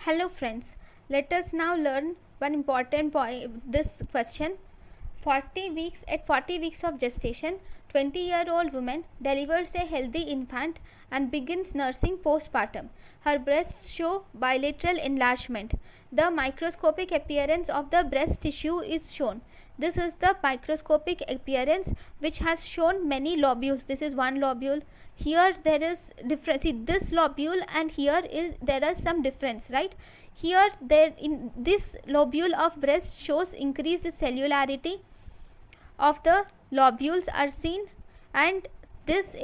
Hello friends, let us now learn one important point. This question: 40 weeks of gestation, 20-year-old woman delivers a healthy infant and begins nursing postpartum. Her breasts show bilateral enlargement. The microscopic appearance of the breast tissue is shown. This is the microscopic appearance which has shown many lobules. This is one lobule. Here there is difference. See, this lobule and here there is some difference, right? Here there in this lobule of breast shows increased cellularity of the lobules are seen, and this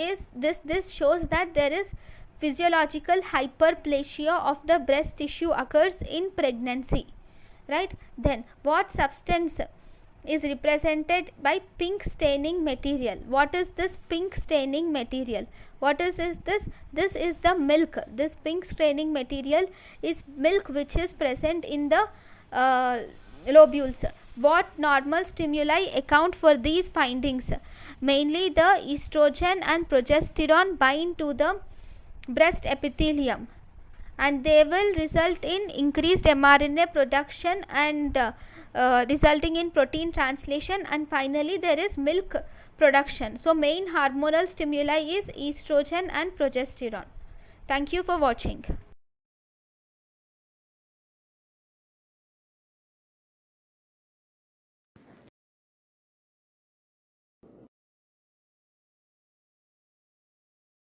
shows that there is physiological hyperplasia of the breast tissue occurs in pregnancy, right? Then what substance is represented by pink staining material? What is this pink staining material? What is this? This is the milk. This pink staining material is milk which is present in the lobules. What normal stimuli account for these findings? Mainly the estrogen and progesterone bind to the breast epithelium, and they will result in increased mRNA production and resulting in protein translation, and finally there is milk production. So main hormonal stimuli is estrogen and progesterone. Thank you for watching.